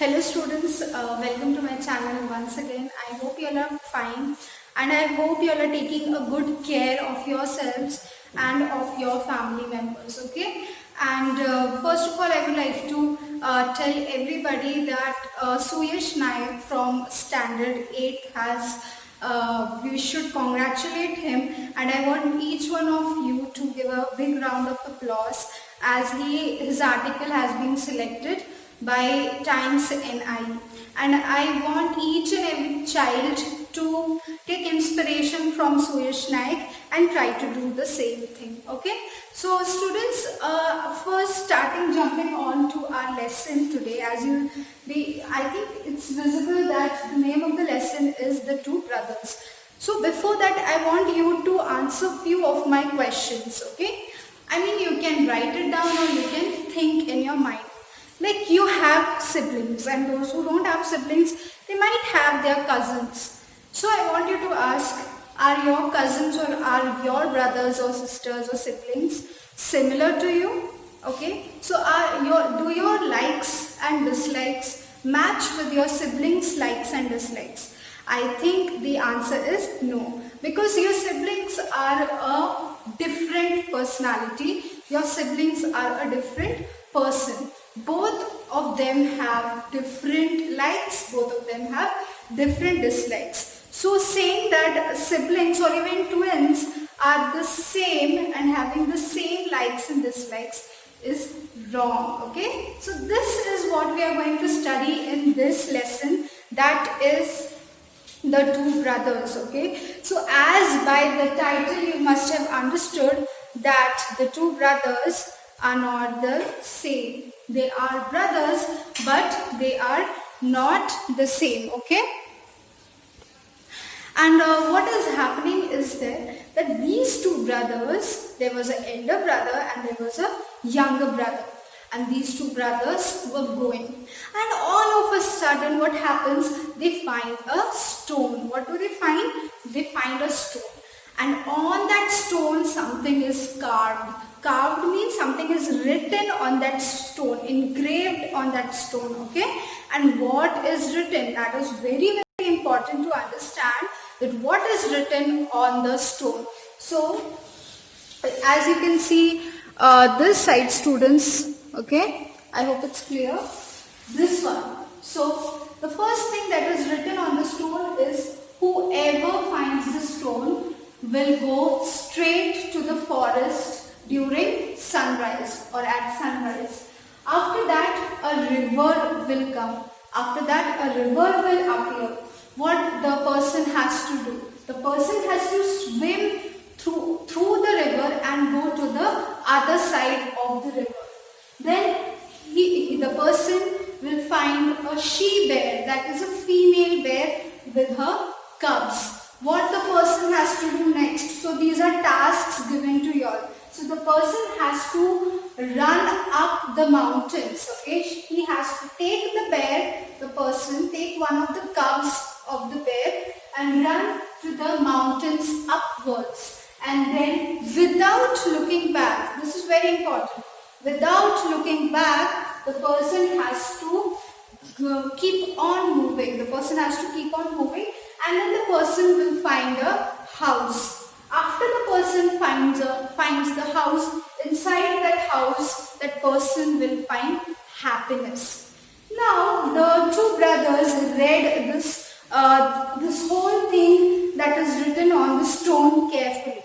Hello students, welcome to my channel once again. I hope you all are fine and I hope you all are taking a good care of yourselves and of your family members, okay? And first of all, I would like to tell everybody that Suyash Naik from Standard 8 has, we should congratulate him, and I want each one of you to give a big round of applause as his article has been selected by Times NI, and I want each and every child to take inspiration from Suyash Naik and try to do the same thing. Okay, so students, first jumping on to our lesson today. I think it's visible that the name of the lesson is The Two Brothers. So before that, I want you to answer few of my questions. Okay, I mean, you can write it down or you can think in your mind. Like, you have siblings, and those who don't have siblings, they might have their cousins. So I want you to ask, are your cousins or are your brothers or sisters or siblings similar to you? Okay, so do your likes and dislikes match with your siblings' likes and dislikes? I think the answer is no, because your siblings are a different personality. Your siblings are a different person. Both of them have different likes, both of them have different dislikes. So saying that siblings or even twins are the same and having the same likes and dislikes is wrong. Okay, so this is what we are going to study in this lesson, that is the two brothers. Okay, so as by the title you must have understood that the two brothers are not the same. They are brothers, but they are not the same. Okay, and what is happening is that these two brothers, there was an elder brother and there was a younger brother, and these two brothers were going, and all of a sudden what happens, they find a stone. What do they find? They find a stone, and on that stone something is carved. Carved means something is written on that stone, engraved on that stone. Okay, and what is written, that is very important to understand, that what is written on the stone. So as you can see, this side, students, okay, I hope it's clear, this one. So the first thing that is written on the stone is, whoever finds the stone will go straight to the forest during sunrise or at sunrise. After that, a river will come. After that, a river will appear. What the person has to do? The person has to swim through the river and go to the other side of the river. Then the person will find a she bear, that is a female bear with her cubs. What the person has to do next? So these are tasks given to you all. So the person has to run up the mountains. Okay, he has to take the bear, the person take one of the cubs of the bear and run to the mountains upwards, and then without looking back, this is very important, without looking back, the person has to keep on moving. The person has to keep on moving, and then the person will find a house. After the person finds the house, inside that house, that person will find happiness. Now the two brothers read this whole thing that is written on the stone carefully,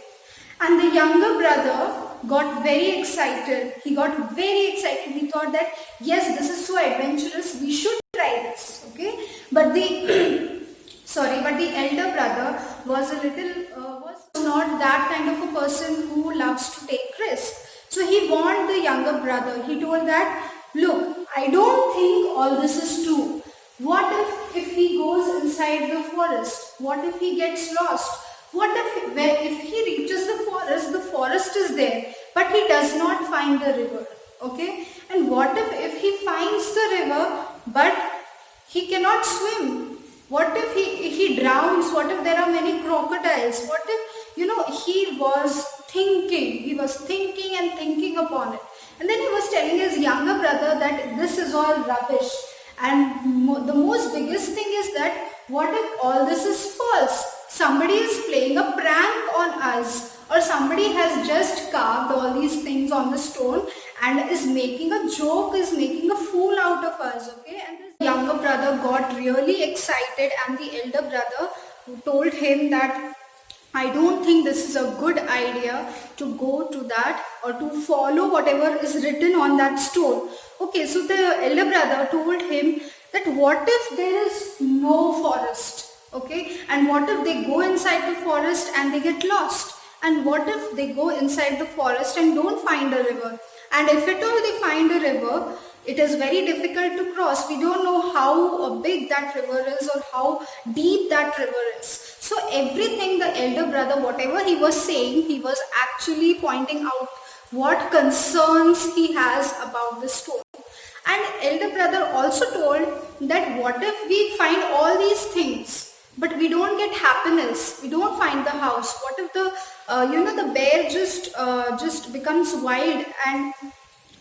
and the younger brother got very excited. He got very excited. He thought that yes, this is so adventurous, we should try this. Okay, but the but the elder brother was was not that kind of a person who loves to take risks. So he warned the younger brother. He told that, look, I don't think all this is true. What if he goes inside the forest? What if he gets lost? What if he reaches the forest is there, but he does not find the river? Okay, and what if he finds the river, but he cannot swim? What if he drowns? What if there are many crocodiles? What if, he was thinking and thinking upon it. And then he was telling his younger brother that this is all rubbish And the most biggest thing is that what if all this is false? Somebody is playing a prank on us, or somebody has just carved all these things on the stone and is making a joke, is making a fool out of us, okay? And this younger brother got really excited, and the elder brother told him that I don't think this is a good idea to go to that or to follow whatever is written on that stone. Okay, so the elder brother told him that what if there is no forest? Okay, and what if they go inside the forest and they get lost? And what if they go inside the forest and don't find a river? And if at all they find a river, it is very difficult to cross. We don't know how big that river is or how deep that river is. So everything the elder brother, whatever he was saying, he was actually pointing out what concerns he has about the stone. And elder brother also told that what if we find all these things, but we don't get happiness, we don't find the house? What if the bear just becomes wild and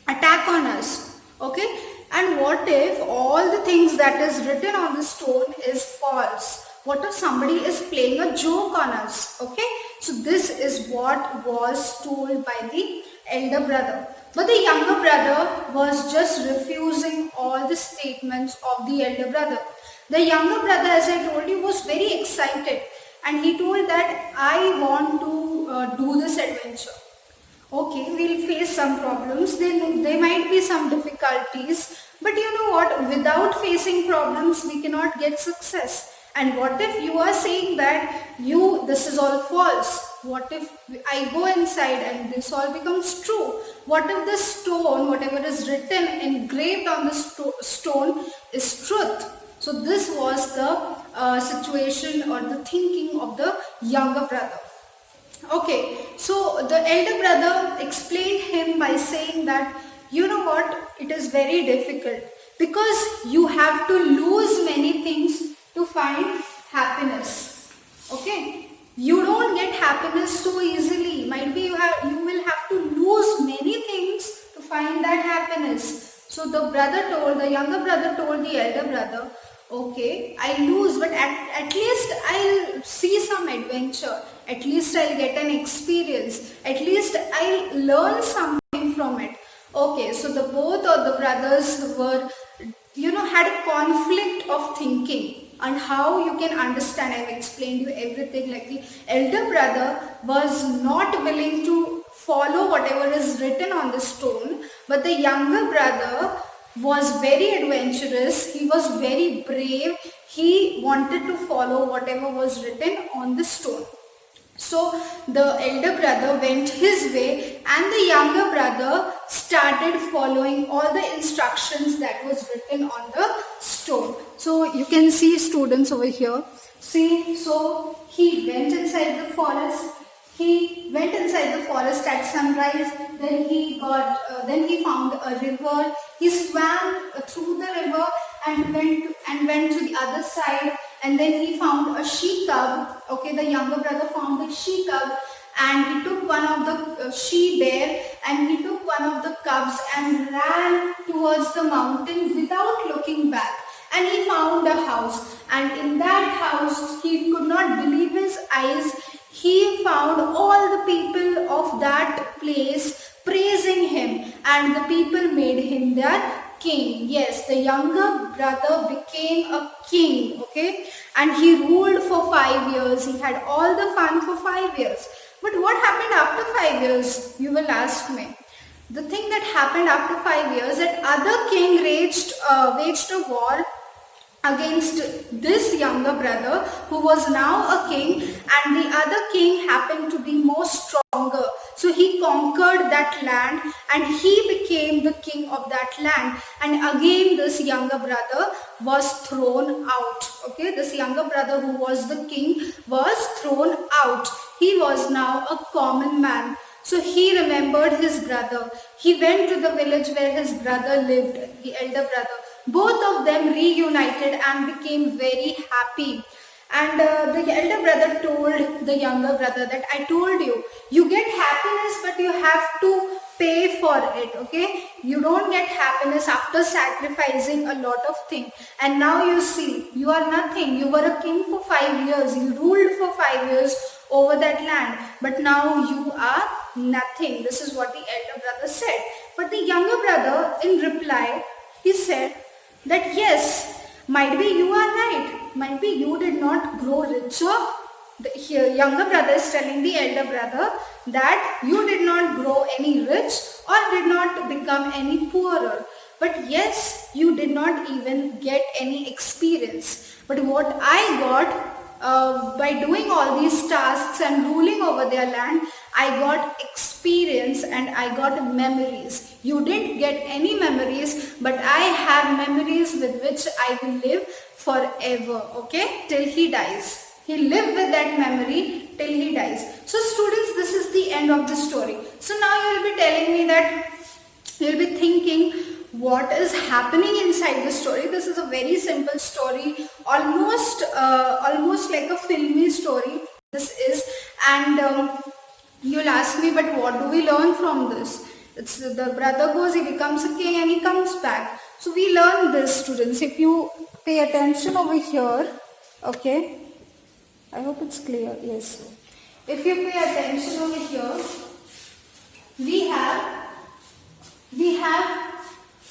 attack on us? Okay, and what if all the things that is written on the stone is false? What if somebody is playing a joke on us? Okay, so this is what was told by the elder brother. But the younger brother was just refusing all the statements of the elder brother. The younger brother, as I told you, was very excited, and he told that I want to do this adventure. Okay, we'll face some problems, there might be some difficulties, but you know what, without facing problems we cannot get success. And what if you are saying that this is all false? What if I go inside and this all becomes true? What if the stone, whatever is written, engraved on the stone is truth? So this was the situation or the thinking of the younger brother. Okay, so the elder brother explained him by saying that, you know what, it is very difficult because you have to lose many things to find happiness. Okay, you don't get happiness so easily. Might be you will have to lose many things to find that happiness. So the younger brother told the elder brother, okay, I lose, but at least I'll see some adventure. At least I'll get an experience. At least I'll learn something from it. Okay, so both of the brothers were, had a conflict of thinking. And how you can understand, I've explained you everything. Like the elder brother was not willing to follow whatever is written on the stone, but the younger brother was very adventurous, he was very brave, he wanted to follow whatever was written on the stone. So the elder brother went his way and the younger brother started following all the instructions that was written on the stone. So you can see students over here. See, so he went inside the forest. He went inside the forest at sunrise. Then he found a river. He swam through the river and went to the other side. And then he found a she cub. Okay, the younger brother found the she cub, and he took one of the she bear, and he took one of the cubs and ran towards the mountain without looking back. And he found a house, and in that house he could not believe his eyes. He found all the people of that place praising him, and the people made him their king. Yes, the younger brother became a king, okay, and he ruled for 5 years. He had all the fun for 5 years. But what happened after 5 years, you will ask me? The thing that happened after 5 years, that other king waged a war against this younger brother, who was now a king, and the other king happened to be more stronger. So he conquered that land and he became the king of that land. And again this younger brother was thrown out. Okay, this younger brother who was the king was thrown out. He was now a common man. So he remembered his brother. He went to the village where his brother lived, the elder brother. Both of them reunited and became very happy. And the elder brother told the younger brother that I told you, you get happiness, but you have to pay for it, okay? You don't get happiness after sacrificing a lot of things. And now you see, you are nothing. You were a king for 5 years. You ruled for 5 years over that land. But now you are nothing. This is what the elder brother said. But the younger brother, in reply, he said that yes, might be you are right. Might be you did not grow richer. The younger brother is telling the elder brother that you did not grow any rich or did not become any poorer. But yes, you did not even get any experience. But what I got by doing all these tasks and ruling over their land, I got experience and I got memories. You didn't get any memories, but I have memories with which I will live forever, okay, till he dies. He lived with that memory till he dies. So students, this is the end of the story. So now you will be telling me that, you will be thinking, what is happening inside the story? This is a very simple story, almost like a filmy story. This is, and you'll ask me, but what do we learn from this? It's the brother goes, he becomes a king, and he comes back. So we learn this, students. If you pay attention over here, okay. I hope it's clear. Yes. If you pay attention over here, we have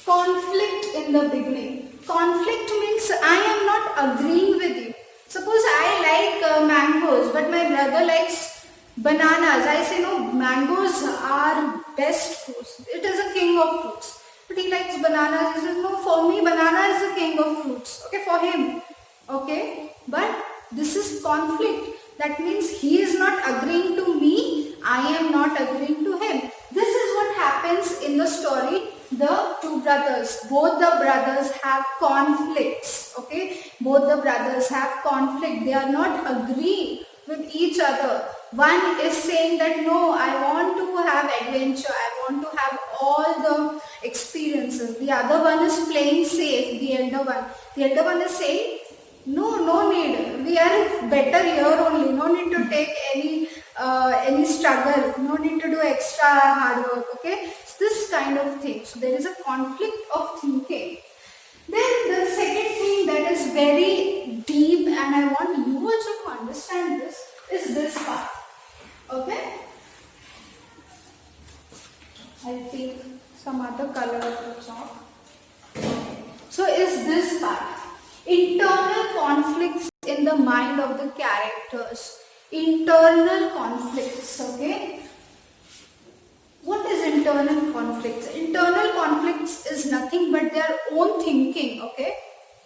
conflict in the beginning. Conflict means I am not agreeing with you. Suppose I like mangoes, but my brother likes bananas. I say no, mangoes are best fruits. It is a king of fruits. But he likes bananas. He says no, for me banana is the king of fruits. Okay, for him. Okay, but this is conflict. That means he is not agreeing to me, I am not agreeing to him. This is what happens in the story. The two brothers, both the brothers have conflicts, okay? Both the brothers have conflict. They are not agreeing with each other. One is saying that no, I want to have adventure, I want to have all the experiences. The other one is playing safe, the elder one. The elder one is saying, no need. We are better here only. No need to take any struggle. No need to do extra hard work. Okay. So this kind of thing. So there is a conflict of thinking. Then the second thing that is very deep, and I want you also to understand this, is this part. Okay. I'll take some other color of the chalk. So is this part. Internal conflicts in the mind of the characters. Internal conflicts, okay? What is internal conflicts? Internal conflicts is nothing but their own thinking, okay?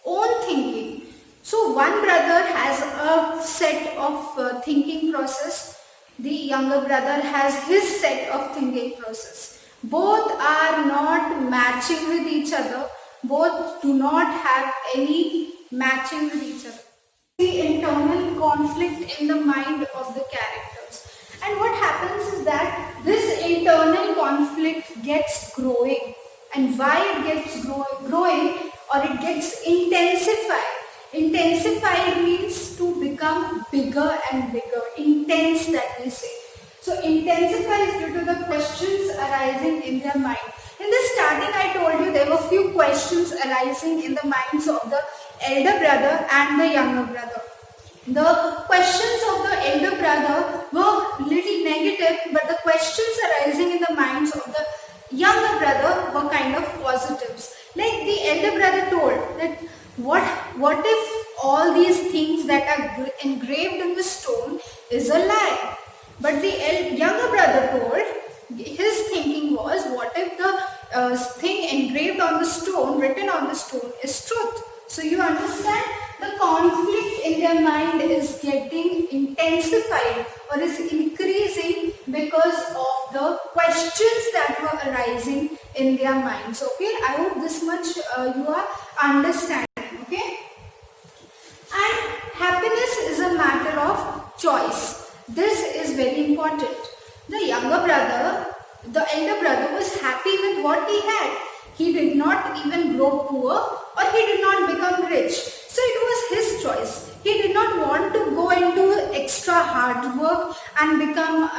Own thinking. So one brother has a set of thinking process. The younger brother has his set of thinking process. Both are not matching with each other. Both do not have any matching with each other. The internal conflict in the mind of the characters. And what happens is that this internal conflict gets growing. And why it gets growing or it gets intensified. Intensified means to become bigger and bigger. Intense, that we say. So intensify is due to the questions arising in their mind. In the starting, I told you there were few questions arising in the minds of the elder brother and the younger brother. The questions of the elder brother were little negative, but the questions arising in the minds of the younger brother were kind of positives. Like the elder brother told that what if all these things that are engraved in the stone is a lie? But the younger brother told, his thinking was, what if the thing engraved on the stone, written on the stone is truth? So you understand, the conflict in their mind is getting intensified or is increasing because of the questions that were arising in their minds. Okay, I hope this much you are understanding. Okay, and happiness is a matter of choice. This is very important. The younger brother, the elder brother was happy with what he had. He did not even grow poor or he did not become rich. So it was his choice. He did not want to go into extra hard work and become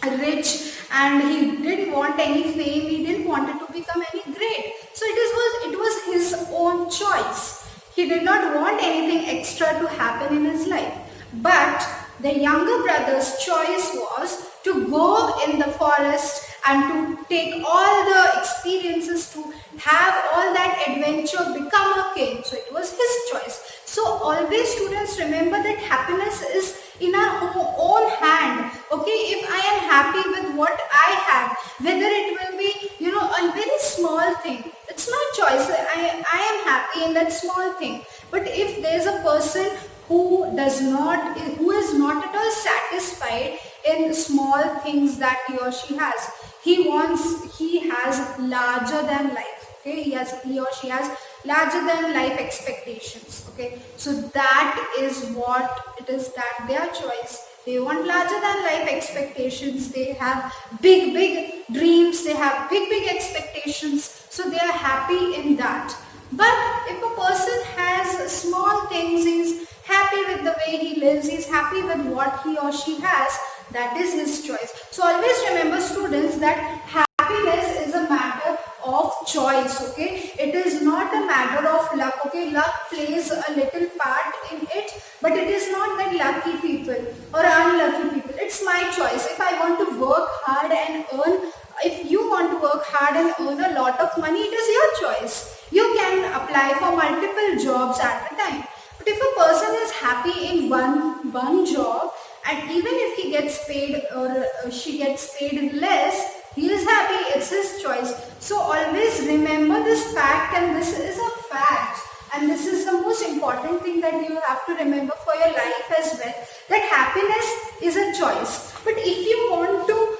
rich, and he didn't want any fame, he didn't want it to become any great. So it was his own choice. He did not want anything extra to happen in his life. But the younger brother's choice was to go in the forest and to take all the experiences, to have all that adventure, become a king. So it was his choice. So always students remember that happiness is in our own hand. Okay, if I am happy with what I have, whether it will be, a very small thing, it's my choice. I am happy in that small thing. But if there's a person who is not at all satisfied in small things that he or she has, he has larger than life. Okay, he or she has larger than life expectations. Okay, so that is what it is, that their choice. They want larger than life expectations, they have big dreams, they have big expectations, so they are happy in that. But if a person has small things, he's happy with the way he lives, he's happy with what he or she has, that is his choice. So always remember students that happiness is a matter of choice. Okay, it is not a matter of luck. Okay, luck plays a little part in it, but it is not that lucky people or unlucky people. It's my choice. If I want to work hard and earn, if you want to work hard and earn a lot of money, it is your choice. You can apply for multiple jobs at a time. But if a person is happy in one job, and even if he gets paid or she gets paid less, he is happy, it's his choice. So always remember this fact, and this is a fact, and this is the most important thing that you have to remember for your life as well, that happiness is a choice. But if you want to,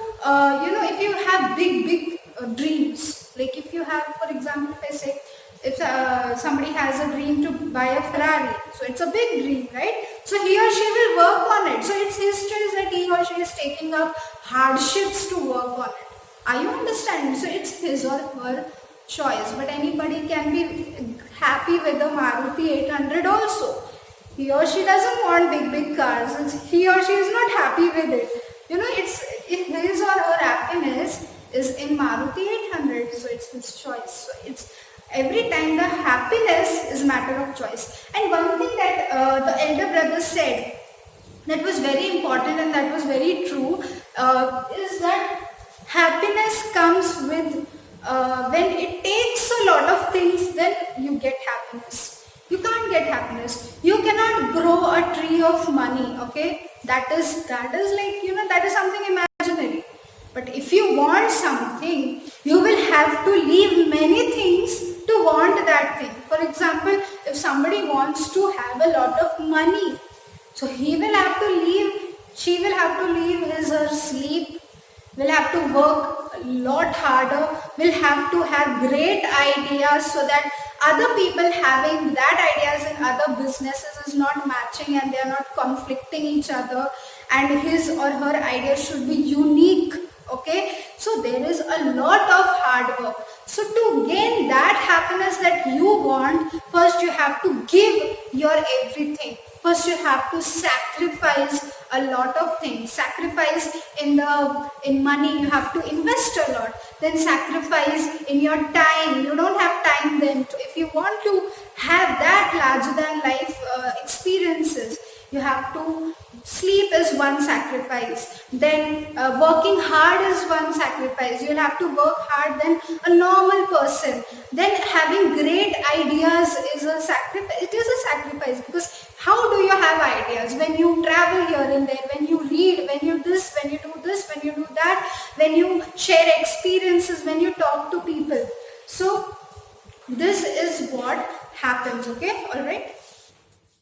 if you have big dreams, like if you have, for example, if I say, if somebody has a dream to buy a Ferrari, so it's a big dream, right? So he or she will work on it. So it's his choice that he or she is taking up hardships to work on it. Are you understanding? So it's his or her choice. But anybody can be happy with the Maruti 800 also. He or she doesn't want big cars. He or she is not happy with it. It's his or her happiness is in Maruti 800. So it's his choice. So it's every time the happiness is a matter of choice. And one thing that the elder brother said that was very important and that was very true is that happiness comes with, when it takes a lot of things, then you get happiness. You can't get happiness. You cannot grow a tree of money. Okay, that is like, that is something imaginary. But if you want something, you will have to leave many things to want that thing. For example, if somebody wants to have a lot of money, so he will have to leave, she will have to leave his or her sleep, will have to work a lot harder, will have to have great ideas, so that other people having that ideas in other businesses is not matching and they are not conflicting each other, and his or her ideas should be unique. Okay, so there is a lot of hard work. So to gain that happiness that you want, first you have to give your everything. First you have to sacrifice a lot of things. Sacrifice in money, you have to invest a lot. Then sacrifice in your time. You don't have time then. If you want to have that larger than life experiences, you have to, sleep is one sacrifice, then working hard is one sacrifice. You'll have to work hard than a normal person. Then having great ideas is a sacrifice. It is a sacrifice, because how do you have ideas? When you travel here and there, when you read, when you this, when you do this, when you do that, when you share experiences, when you talk to people. So this is what happens. Okay, all right.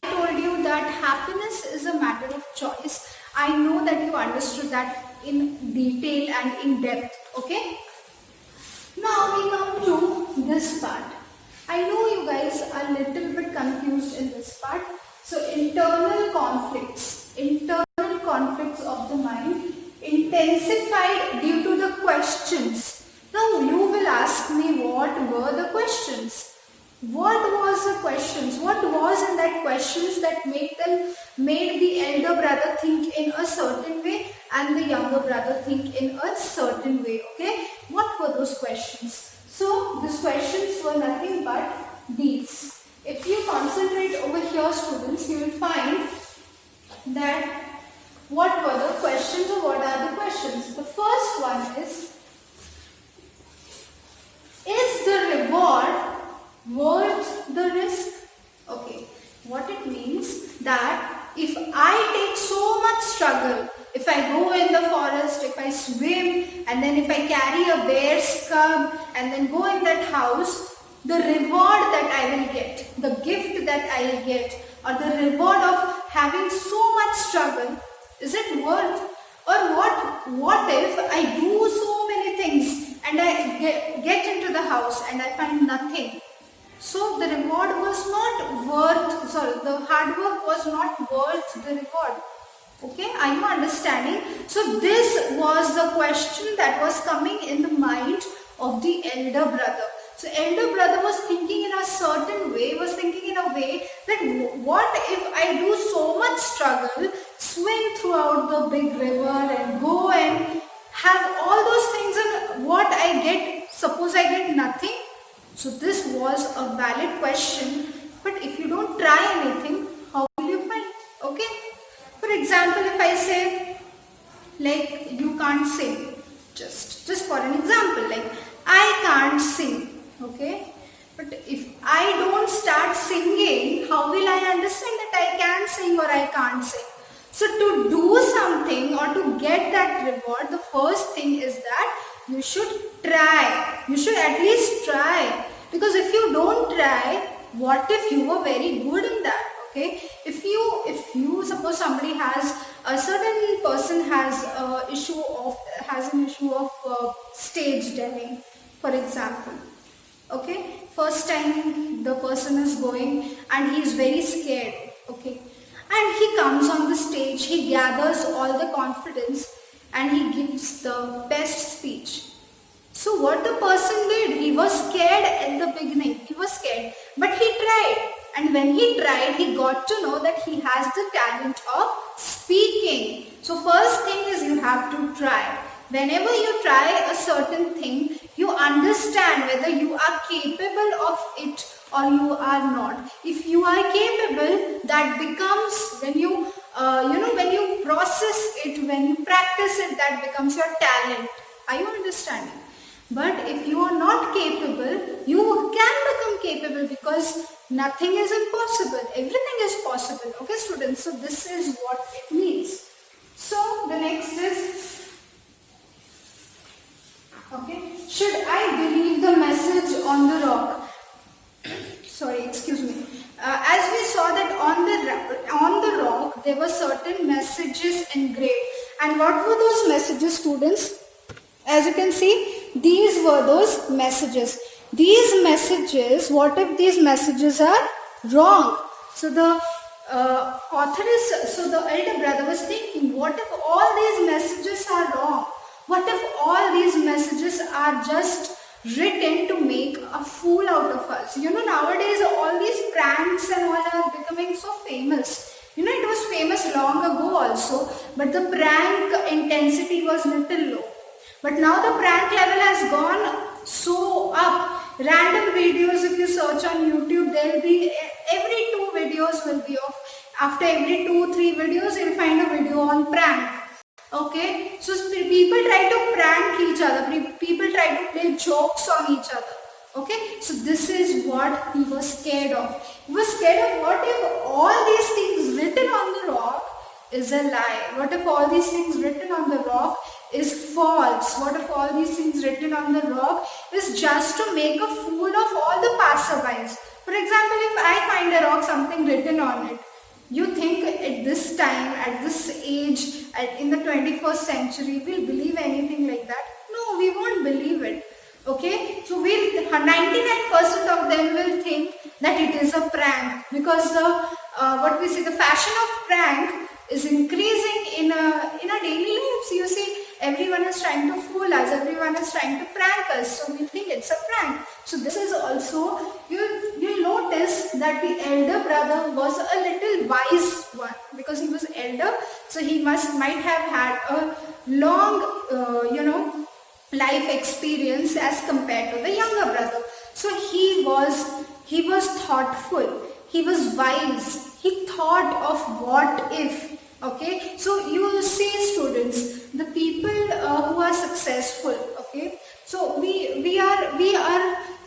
I told you that happiness is a matter of choice. I know that you understood that in detail and in depth. Okay. Now we come to this part. I know you guys are a little bit confused in this part. So internal conflicts of the mind intensified due to the questions. Now you will ask me, what were the questions? What was the questions? What was in that questions that made the elder brother think in a certain way and the younger brother think in a certain way? Okay, what were those questions? So these questions were nothing but these. If you concentrate over here, students, you will find that what were the questions or what are the questions. The first one is the reward worth the risk? Okay, what it means that if I take so much struggle, if I go in the forest, if I swim, and then if I carry a bear's cub and then go in that house, the reward that I will get, the gift that I will get, or the reward of having so much struggle, is it worth? Or what if I do so many things and I get into the house and I find nothing? So the reward was not worth, sorry, the hard work was not worth the reward. Okay, are you understanding? So this was the question that was coming in the mind of the elder brother. So elder brother was thinking in a certain way, was thinking in a way that what if I do so much struggle, swim throughout the big river and go and have all those things, and what I get, suppose I get nothing. So this was a valid question, but if you don't try anything, how will you find? Okay. For example, if I say, like, you can't sing, just for an example, like, I can't sing, okay? But if I don't start singing, how will I understand that I can sing or I can't sing? So to do something or to get that reward, the first thing is that you should try. You should at least try. Because if you don't try, what if you were very good in that? Okay, if you suppose somebody has a certain person has an issue of stage daring, for example. Okay, first time the person is going and he is very scared. Okay, and he comes on the stage, he gathers all the confidence and he gives the best speech. So what the person did, he was scared at the beginning, he was scared, but he tried. And when he tried, he got to know that he has the talent of speaking. So first thing is you have to try. Whenever you try a certain thing, you understand whether you are capable of it or you are not. If you are capable, that becomes, when when you process it, when you practice it, that becomes your talent. Are you understanding? But if you are not capable, you can become capable, because nothing is impossible. Everything is possible. Okay, students? So this is what it means. So the next is, okay, should I believe the message on the rock? Sorry, excuse me. As we saw that on the rock, there were certain messages engraved. And what were those messages, students? As you can see, these were those messages. These messages, what if these messages are wrong? So the so the elder brother was thinking, what if all these messages are wrong? What if all these messages are just written to make a fool out of us? Nowadays all these pranks and all are becoming so famous. It was famous long ago also, but the prank intensity was little low. But now the prank level has gone so up. Random videos, if you search on YouTube, there will be, every 2 videos will be of, after every 2-3 videos, you'll find a video on prank. Okay, so people try to prank each other, people try to play jokes on each other. Okay, so this is what he was scared of. He was scared of, what if all these things written on the rock is a lie? What if all these things written on the rock is false? What if all these things written on the rock is just to make a fool of all the passerbys? For example, if I find a rock, something written on it, you think at this time, at this age, in the 21st century, we'll believe anything like that? No, we won't believe it. Okay, so 99% of them will think that it is a prank, because the fashion of prank is increasing in a daily lives. You see, everyone is trying to fool us, everyone is trying to prank us, so we think it's a prank. So this is also, you noticed that the elder brother was a little wise one, because he was elder, so he might have had a long, life experience as compared to the younger brother. So he was thoughtful, he was wise, he thought of what if. Okay, so you see, students, the people who are successful, okay, so we are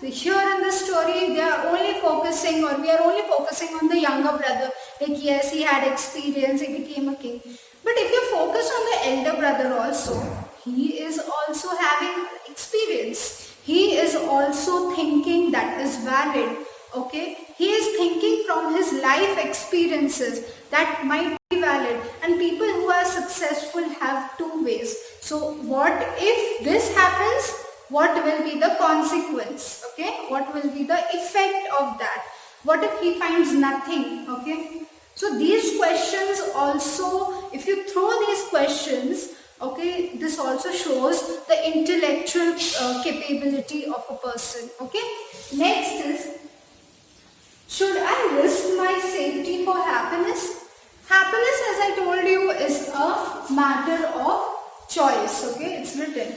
here in the story, they are only focusing, or we are only focusing on the younger brother, like yes, he had experience, he became a king. But if you focus on the elder brother also, he is also having experience, he is also thinking that is valid. Okay, he is thinking from his life experiences that might be valid, and people who are successful have two ways. So what if this happens, what will be the consequence? Okay, what will be the effect of that? What if he finds nothing? Okay, so these questions also, if you throw these questions, okay, this also shows the intellectual capability of a person. Okay, next is, should I risk my safety for happiness? Happiness, as I told you, is a matter of choice. Okay, it's written.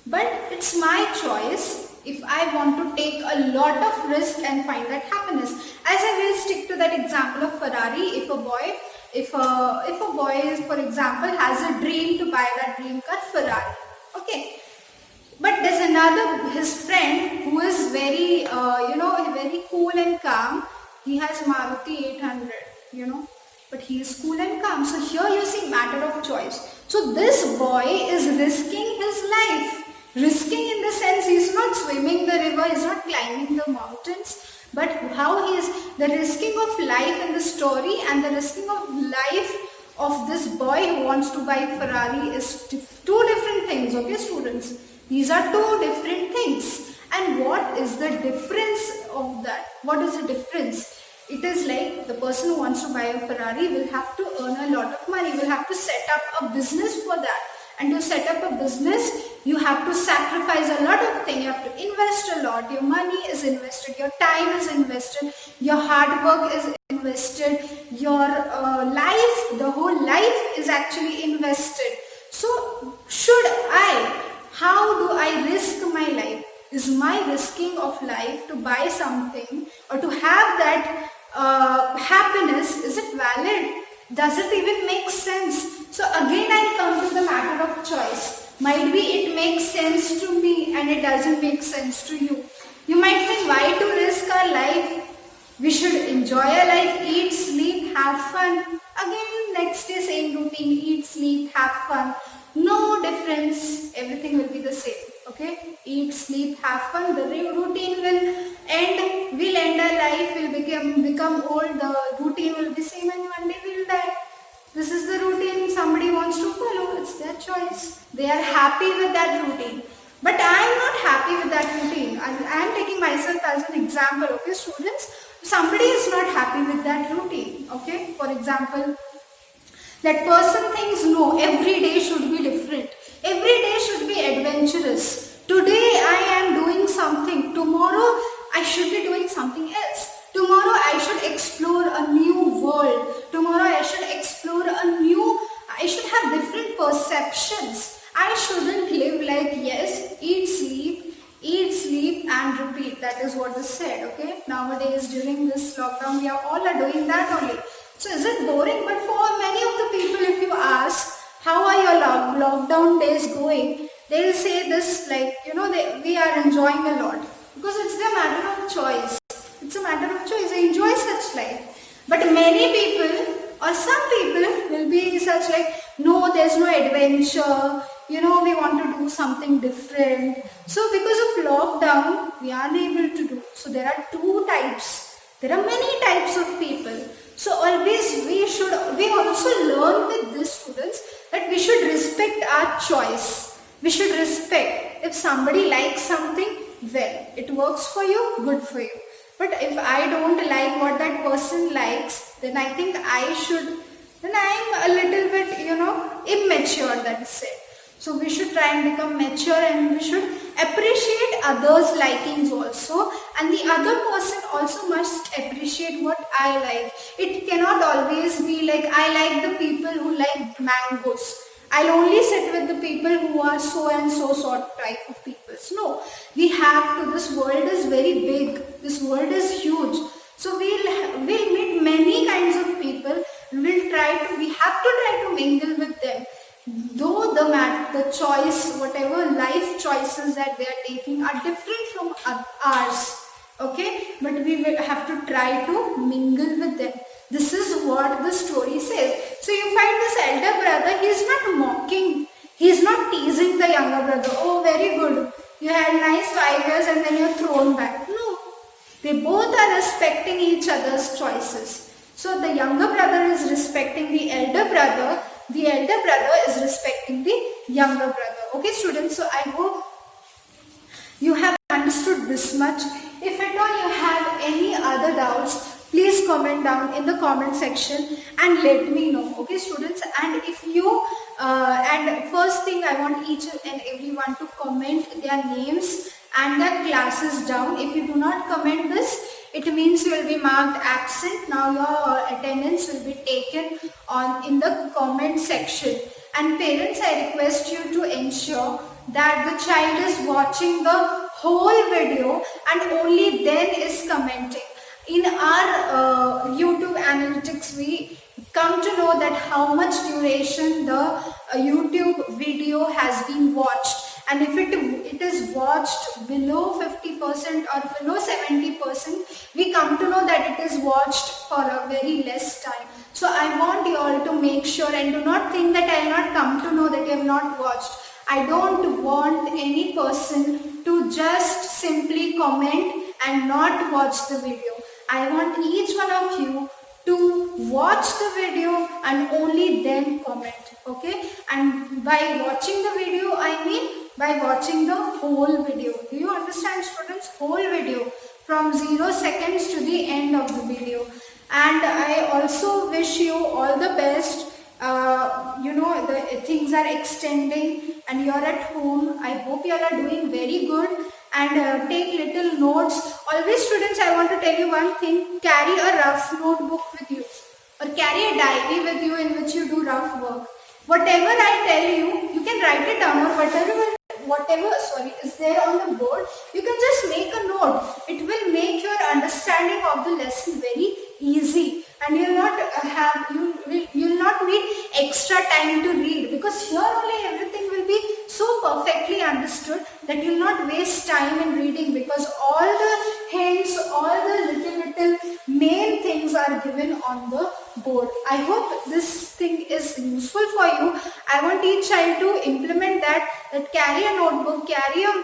But it's my choice if I want to take a lot of risk and find that happiness. As I will stick to that example of Ferrari, if a boy, for example, has a dream to buy that dream car Ferrari. Okay. But there's another, his friend, who is very, very cool and calm. He has Maruti 800, but he is cool and calm. So here you see matter of choice. So this boy is risking his life. Risking in the sense he's not swimming the river, he's not climbing the mountains. But how he is, the risking of life in the story and the risking of life of this boy who wants to buy Ferrari is two different things, okay, students? These are two different things. And what is the difference of that? What is the difference? It is like the person who wants to buy a Ferrari will have to earn a lot of money, will have to set up a business for that. And to set up a business, you have to sacrifice a lot of things. You have to invest a lot. Your money is invested, your time is invested, your hard work is invested, your life, the whole life is actually invested. So how do I risk my life? Is my risking of life to buy something or to have that happiness, is it valid? Does it even make sense? So again I come to the matter of choice. Might be it makes sense to me and it doesn't make sense to you. You might think, why to risk our life? We should enjoy our life, eat, sleep, have fun. Again, next day same routine, eat, sleep, have fun. No difference, everything will be the same. Okay, eat, sleep, have fun, the routine will end, we'll end our life, we'll become old, the routine will be same, and one day we'll die. This is the routine somebody wants to follow, it's their choice. They are happy with that routine. But I am not happy with that routine. I am taking myself as an example, okay, students? Somebody is not happy with that routine, okay? For example, that person thinks, no, every day should be different. Every day should be adventurous. Today I am doing something. Tomorrow I should be doing something else. Tomorrow I should explore a new world. Tomorrow I should explore I should have different perceptions. I shouldn't live like, yes, eat, sleep and repeat. That is what is said, okay? Nowadays during this lockdown, we are all doing that only. So is it boring? But for many of the people, if you ask, how are your lockdown days going? They will say this like, we are enjoying a lot. Because it's a matter of choice. It's a matter of choice. They enjoy such life. But many people or some people will be such like, no, there's no adventure. We want to do something different. So because of lockdown, we aren't able to do. So there are two types. There are many types of people. So always we also learn with these students that we should respect our choice. We should respect. If somebody likes something, well, it works for you, good for you. But if I don't like what that person likes, then I think then I'm a little bit, immature, that's it. So we should try and become mature and we should appreciate others' likings also, and the other person also must appreciate what I like. It cannot always be like I like the people who like mangoes. I'll only sit with the people who are so and so sort type of people. No, we have to. This world is very big. This world is huge. So we'll meet many kinds of people. We have to try to mingle with them. Though the choice, whatever life choices that they are taking are different from ours. Okay, but we will have to try to mingle with them. This is what the story says. So you find this elder brother, he's not mocking, he's not teasing the younger brother. Oh, very good, you had nice 5 years and then you're thrown back. No, they both are respecting each other's choices. So the younger brother is respecting the elder brother is respecting the younger brother. Okay students, so I hope you have understood this much. If at all you have any other doubts, please comment down in the comment section and let me know. Okay students, and if you and first thing I want each and everyone to comment their names and their classes down. If you do not comment this, it means you will be marked absent. Now your attendance will be taken on in the comment section. And parents, I request you to ensure that the child is watching the whole video and only then is commenting. In our YouTube analytics, we come to know that how much duration the YouTube video has been watched. And if it is watched below 50% or below 70%, we come to know that it is watched for a very less time. So I want you all to make sure, and do not think that I will not come to know that you have not watched. I don't want any person to just simply comment and not watch the video. I want each one of you to watch the video and only then comment. Okay, and by watching the video I mean by watching the whole video. Do you understand students? Whole video from 0 seconds to the end of the video. And I also wish you all the best. The things are extending and you're at home. I hope you all are doing very good, and take little notes. Always students, I want to tell you one thing: carry a rough notebook with you, or carry a diary with you in which you do rough work. Whatever I tell you, you can write it down, or whatever is there on the board, you can just make a note. It will make your understanding of the lesson very easy, and you'll not need extra time to read, because here only everything will be so perfectly understood that you'll not waste time in reading, because all the hints, all the little main things are given on the board. I hope this thing is useful for you. I want each child to implement that carry a notebook, carry a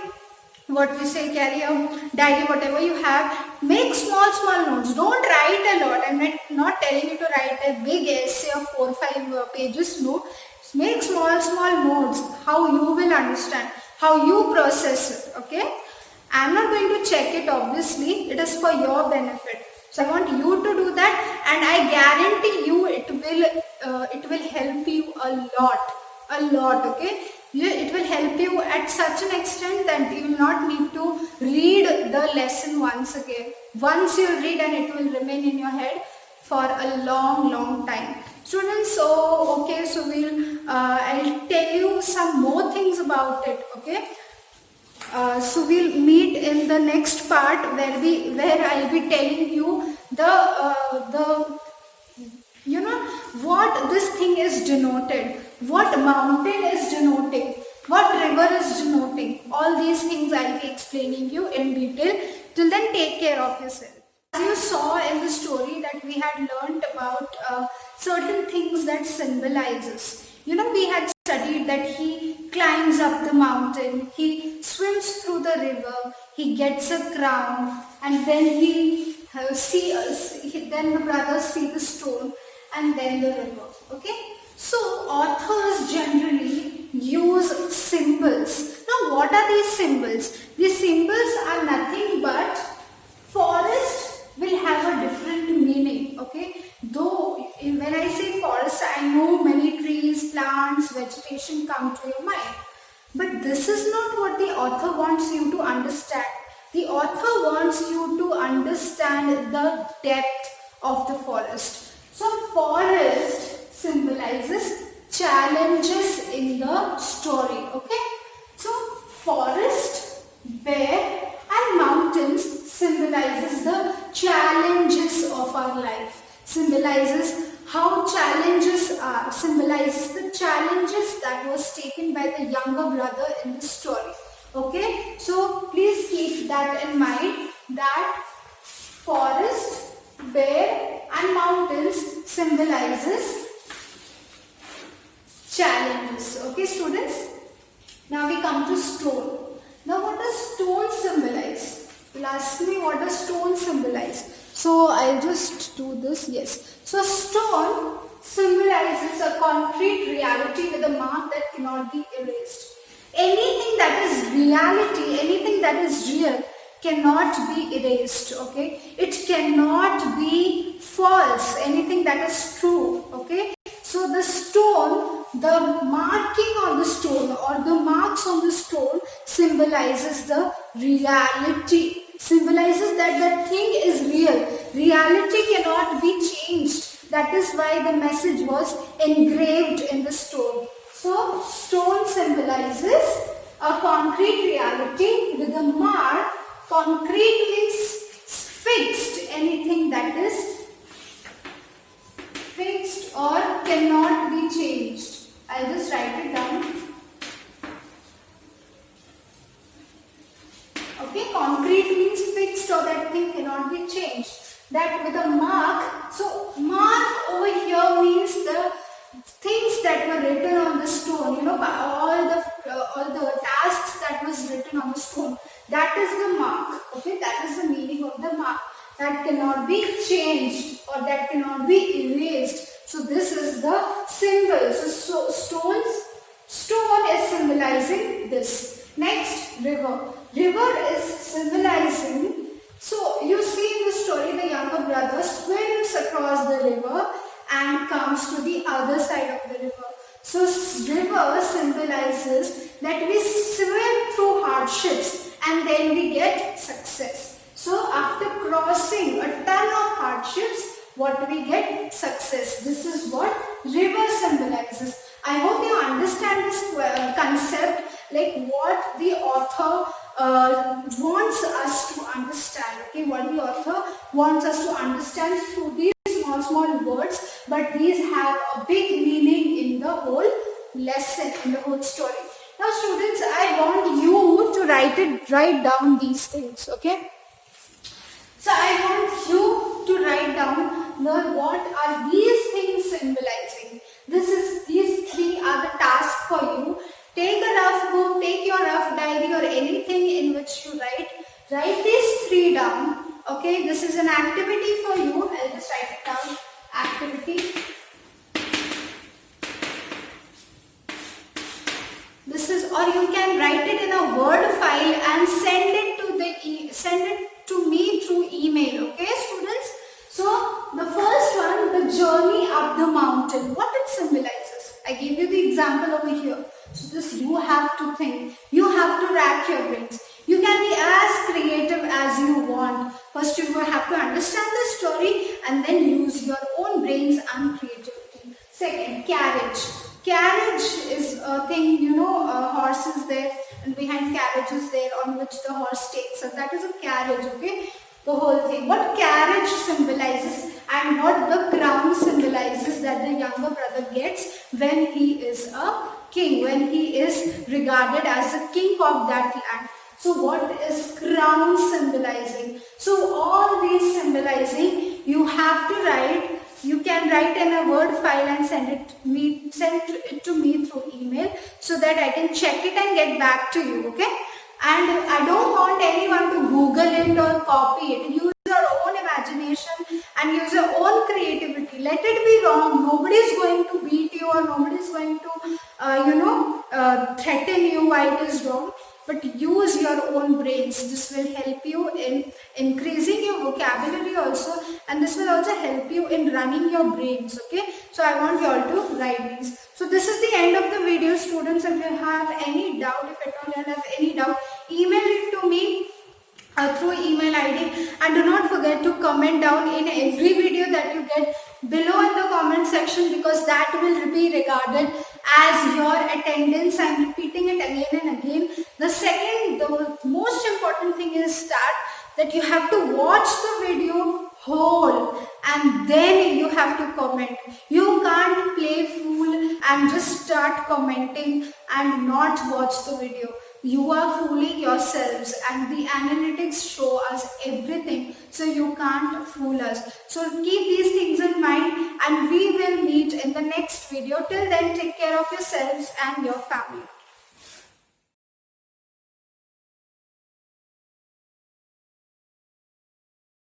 diary, whatever you have. Make small notes. Don't write a lot. I'm not telling you to write a big essay of 4 or 5 pages. No. Make small notes, how you will understand, how you process it. Okay. I'm not going to check it, obviously. It is for your benefit. So I want you to do that, and I guarantee you it will help you a lot. Okay. It will help you at such an extent that you will not need to read the lesson once again. Once you read, and it will remain in your head for a long time. Students, so I'll tell you some more things about it. Okay. So we'll meet in the next part where I'll be telling you what this thing is denoted, what mountain is denoting, what river is denoting. All these things I'll be explaining you in detail. Till then, take care of yourself. As you saw in the story that we had learnt about certain things that symbolizes. We had studied that he climbs up the mountain, he swims through the river, he gets a crown, and then then the brothers see the stone, and then the river. Okay. So authors generally use symbols. Now what are these symbols? These symbols are nothing but forest will have a different meaning. Okay. Though when I say forest, I know many trees, plants, vegetation come to your mind. But this is not what the author wants you to understand. The author wants you to understand the depth of the forest. So forest symbolizes challenges in the story. Okay. So forest, bear and mountains symbolizes the challenges of our life. Symbolizes how challenges are. Symbolizes the challenges that was taken by the younger brother in the story. Okay, so please keep that in mind, that forest, bear and mountains symbolizes challenges. Okay students, now we come to stone. Now what does stone symbolize? You'll ask me, what does stone symbolize? So I'll just do this. Yes, so stone symbolizes a concrete reality with a mark that cannot be erased. Anything that is reality, anything that is real cannot be erased. Okay, it cannot be false, anything that is true. Okay, so the stone, the marking on the stone or the marks on the stone symbolizes the reality, symbolizes that the thing is real. Reality cannot be changed. That is why the message was engraved in the stone. So stone symbolizes a concrete reality with a mark. Concrete means fixed, anything that is fixed or cannot be changed. I'll just write it down. Okay, concrete means fixed or that thing cannot be changed. That with a mark, so mark over here means the things that were written on the stone, you know, all the tasks that was written on the stone. That is the mark. Okay, that is the meaning of the mark. That cannot be changed or that cannot be erased. So this is the symbol. So stone is symbolizing this. Next, river. River is symbolizing. So you see in the story, the younger brother swims across the river and comes to the other side of the river. So river symbolizes that we swim through hardships and then we get success. So after crossing a ton of hardships, what we get? Success. This is what river symbolizes. I hope you understand this concept, like what the author wants us to understand. Okay, what the author wants us to understand through these small words, but these have a big meaning in the whole lesson, in the whole story. Now students, I want you to write down these things. Okay, so I want you to write down what are these things symbolizing. These three are the tasks for you. Take a rough book, take your rough diary or anything in which you write these three down. Okay, this is an activity for you. I'll just write it down. Activity. This is, or you can write it in a Word file and send it to me through email. Okay, students. So the first one, the journey up the mountain. What it symbolizes? I gave you the example over here. So this you have to think. You have to rack your brains. You can be as creative as you want. First you will have to understand the story and then use your own brains and creativity. Second, carriage. Carriage is a thing, you know, a horse is there and behind carriage is there on which the horse takes. So that is a carriage, okay? The whole thing. What carriage symbolizes and what the crown symbolizes that the younger brother gets when he is a king, when he is regarded as the king of that land. So what is crown symbolizing? So all these symbolizing, you have to write. You can write in a Word file and send it to me through email so that I can check it and get back to you. Okay? And I don't want anyone to Google it or copy it. Use your own imagination and use your own creativity. Let it be wrong. Nobody is going to beat you or nobody is going to, threaten you why it is wrong. But use your own brains. This will help you in increasing your vocabulary also and this will also help you in running your brains. Okay, so I want you all to write these. So this is the end of the video, students. If you have any doubt, if at all you have any doubt, email it to me through email ID, and do not forget to comment down in every video that you get below in the comment section, because that will be regarded as your attendance. I'm repeating it again and again. The most important thing is that you have to watch the video whole and then you have to comment. You can't play fool and just start commenting and not watch the video. You are fooling yourselves, and the analytics show us everything, so you can't fool us. So keep these things in mind, and we will meet in the next video. Till then, take care of yourselves and your family.